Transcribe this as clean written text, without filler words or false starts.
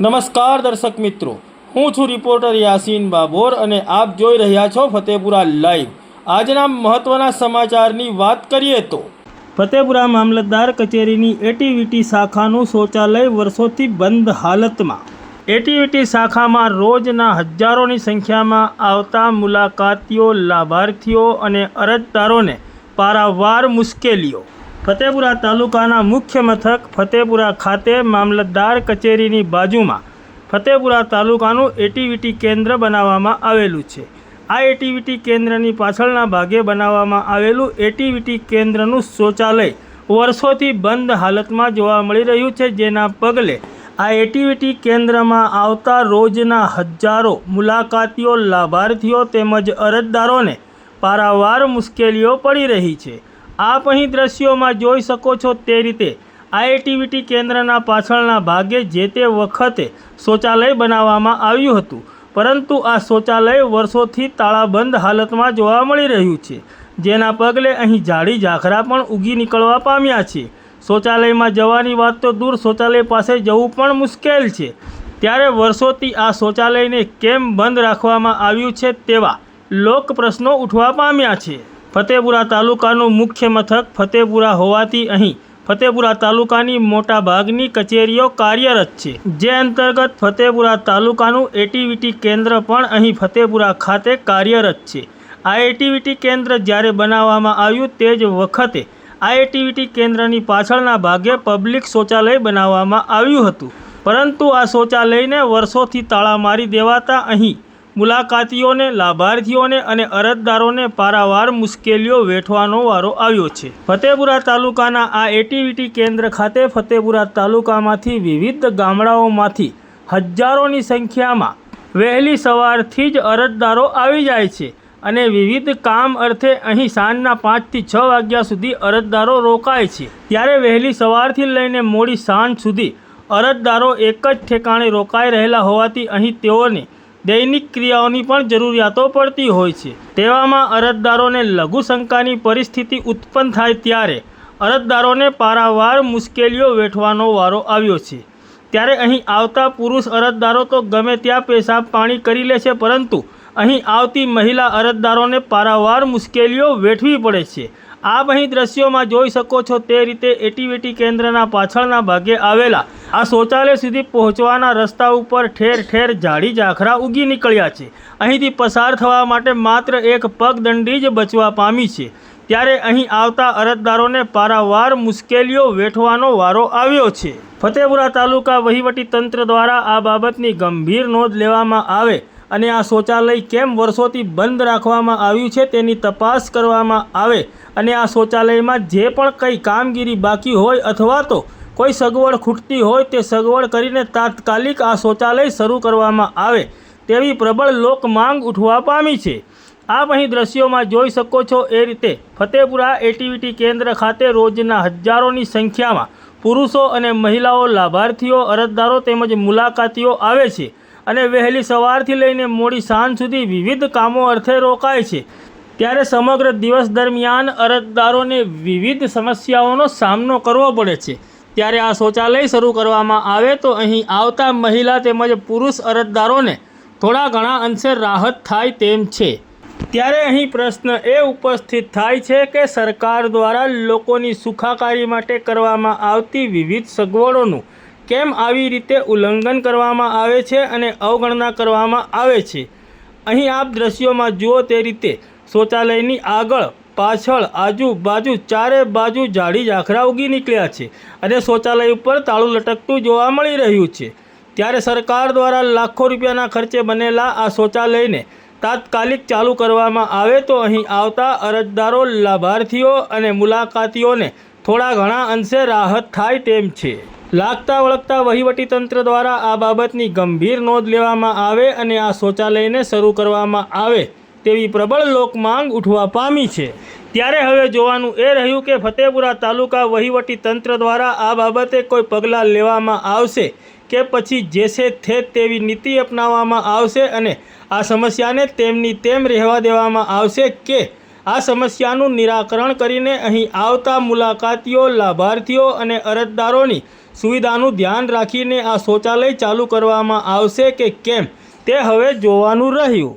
નમસ્કાર દર્શક મિત્રો, હું છું રિપોર્ટર યાસીન બાબોર અને આપ જોઈ રહ્યા છો ફતેપુરા લાઈવ। આજના મહત્વના સમાચારની વાત કરીએ તો ફતેપુરા મામલતદાર કચેરીની એટીવીટી શાખાનું શૌચાલય વર્ષોથી બંધ હાલતમાં। એટીવીટી શાખામાં રોજના હજારોની સંખ્યામાં આવતા મુલાકાતીઓ, લાભાર્થીઓ અને અરજદારોને પારાવાર મુશ્કેલીઓ। ફતેપુરા તાલુકાના મુખ્ય મથક ફતેપુરા ખાતે મામલતદાર કચેરીની બાજુમાં ફતેપુરા તાલુકાનું એટીવીટી કેન્દ્ર બનાવવામાં આવેલું છે। આ એટીવીટી કેન્દ્રની પાછળના ભાગે બનાવવામાં આવેલું એટીવીટી કેન્દ્રનું શૌચાલય વર્ષોથી બંધ હાલતમાં જોવા મળી રહ્યું છે, જેના પગલે આ એટીવીટી કેન્દ્રમાં આવતા રોજના હજારો મુલાકાતીઓ, લાભાર્થીઓ તેમજ અરજદારોને પારાવાર મુશ્કેલીઓ પડી રહી છે। આપ અહીં દ્રશ્યોમાં જોઈ શકો છો તે રીતે આ એટીવીટી કેન્દ્રના પાછળના ભાગે જે તે વખતે શૌચાલય બનાવવામાં આવ્યું હતું, પરંતુ આ શૌચાલય વર્ષોથી તાળાબંધ હાલતમાં જોવા મળી રહ્યું છે, જેના પગલે અહીં ઝાડી ઝાખરા પણ ઉગી નીકળવા પામ્યા છે। શૌચાલયમાં જવાની વાત તો દૂર, શૌચાલય પાસે જવું પણ મુશ્કેલ છે। ત્યારે વર્ષોથી આ શૌચાલયને કેમ બંધ રાખવામાં આવ્યું છે તેવા લોક પ્રશ્નો ઉઠવા પામ્યા છે। ફતેપુરા તાલુકાનું મુખ્ય મથક ફતેપુરા હોવાથી અહીં ફતેપુરા તાલુકાની મોટા ભાગની કચેરીઓ કાર્યરત છે, જે અંતર્ગત ફતેપુરા તાલુકાનું એટીવીટી કેન્દ્ર પણ અહીં ફતેપુરા ખાતે કાર્યરત છે। આ એટીવીટી કેન્દ્ર જ્યારે બનાવવામાં આવ્યું તે જ વખતે આ એટીવીટી કેન્દ્રની પાછળના ભાગે પબ્લિક શૌચાલય બનાવવામાં આવ્યું હતું, પરંતુ આ શૌચાલયને વર્ષોથી તાળા મારી દેવાતા અહીં મુલાકાતીઓને, લાભાર્થીઓને અને અરજદારોને પારાવાર મુશ્કેલીઓ વેઠવાનો વારો આવ્યો છે। ફતેપુરા તાલુકાના આ એટીવીટી કેન્દ્ર ખાતે ફતેપુરા તાલુકામાંથી વિવિધ ગામડાઓમાંથી હજારોની સંખ્યામાં વહેલી સવારથી જ અરજદારો આવી જાય છે અને વિવિધ કામ અર્થે અહીં સાંજના 5 થી 6 વાગ્યા સુધી અરજદારો રોકાય છે। ત્યારે વહેલી સવારથી લઈને મોડી સાંજ સુધી અરજદારો એક જ ઠેકાણે રોકાઈ રહેલા હોવાથી અહીં તેઓને દૈનિક ક્રિયાઓની પણ જરૂરિયાતો પડતી હોય છે। તેવામાં અરજદારોને લઘુશંકાની પરિસ્થિતિ ઉત્પન્ન થાય ત્યારે અરજદારોને પારાવાર મુશ્કેલીઓ વેઠવાનો વારો આવ્યો છે। ત્યારે અહીં આવતા પુરુષ અરજદારો તો ગમે ત્યાં પેશાબ પાણી કરી લે છે, પરંતુ અહીં આવતી મહિલા અરજદારોને પારાવાર મુશ્કેલીઓ વેઠવી પડે છે। આપ અહીં દ્રશ્યોમાં જોઈ શકો છો તે રીતે એટીવીટી કેન્દ્રના પાછળના ભાગે આવેલા આ શૌચાલય સુધી પહોંચવાના રસ્તા ઉપર ઠેર ઠેર ઝાડી ઝાખરા ઉગી નીકળ્યા છે। અહીંથી પસાર થવા માટે માત્ર એક પગદંડી જ બચવા પામી છે। ત્યારે અહીં આવતા અરજદારોને પારાવાર મુશ્કેલીઓ વેઠવાનો વારો આવ્યો છે। ફતેપુરા તાલુકા વહીવટી તંત્ર દ્વારા આ બાબતની ગંભીર નોંધ લેવામાં આવે અને આ શૌચાલય કેમ વર્ષોથી બંધ રાખવામાં આવ્યું છે તેની તપાસ કરવામાં આવે અને આ શૌચાલયમાં જે પણ કંઈ કામગીરી બાકી હોય અથવા તો કોઈ સગવડ ખૂટતી હોય તે સગવડ કરીને તાત્કાલિક આ શૌચાલય શરૂ કરવામાં આવે તેવી પ્રબળ લોક માંગ ઉઠવા પામી છે। આપ અહીં દ્રશ્યોમાં જોઈ શકો છો એ રીતે ફતેપુરા એટીવીટી કેન્દ્ર ખાતે રોજના હજારોની સંખ્યામાં પુરુષો અને મહિલાઓ, લાભાર્થીઓ, અરજદારો તેમજ મુલાકાતીઓ આવે છે અને વહેલી સવારથી લઈને મોડી સાંજ સુધી વિવિધ કામો અર્થે રોકાય છે। ત્યારે સમગ્ર દિવસ દરમિયાન અરજદારોને વિવિધ સમસ્યાઓનો સામનો કરવો પડે છે। ત્યારે આ શૌચાલય શરૂ કરવામાં આવે તો અહીં આવતા મહિલા તેમજ પુરુષ અરજદારોને થોડા ઘણા અંશે રાહત થાય તેમ છે। ત્યારે અહીં પ્રશ્ન એ ઉપસ્થિત થાય છે કે સરકાર દ્વારા લોકોની સુખાકારી માટે કરવામાં આવતી વિવિધ સગવડોનું કેમ આવી રીતે ઉલ્લંઘન કરવામાં આવે છે અને અવગણના કરવામાં આવે છે। અહીં આપ દ્રશ્યોમાં જુઓ તે રીતે શૌચાલયની આગળ, પાછળ, આજુબાજુ ચારે બાજુ ઝાડી ઝાખરા ઉગી નીકળ્યા છે અને શૌચાલય ઉપર તાળું લટકતું જોવા મળી રહ્યું છે। ત્યારે સરકાર દ્વારા લાખો રૂપિયાના ખર્ચે બનેલા આ શૌચાલયને તાત્કાલિક ચાલુ કરવામાં આવે તો અહીં આવતા અરજદારો, લાભાર્થીઓ અને મુલાકાતીઓને થોડા ઘણા અંશે રાહત થાય તેમ છે। લાગતા વળગતા વહીવટીતંત્ર દ્વારા આ બાબતની ગંભીર નોંધ લેવામાં આવે અને આ શૌચાલયને શરૂ કરવામાં આવે તેવી પ્રબળ લોક માંગ ઉઠવા પામી છે। ત્યારે હવે જોવાનું એ રહ્યું કે ફતેપુરા તાલુકા વહીવટીતંત્ર દ્વારા આ બાબતે કોઈ પગલાં લેવામાં આવશે કે પછી જેસે તે તેવી નીતિ અપનાવવામાં આવશે અને આ સમસ્યાને તેમની તેમ રહેવા દેવામાં આવશે કે આ સમસ્યાનું નિરાકરણ કરીને અહીં આવતા મુલાકાતીઓ, લાભાર્થીઓ અને અરજદારોની સુવિધાનું ધ્યાન રાખીને આ શૌચાલય ચાલુ કરવામાં આવશે કે કેમ તે હવે જોવાનું રહ્યું।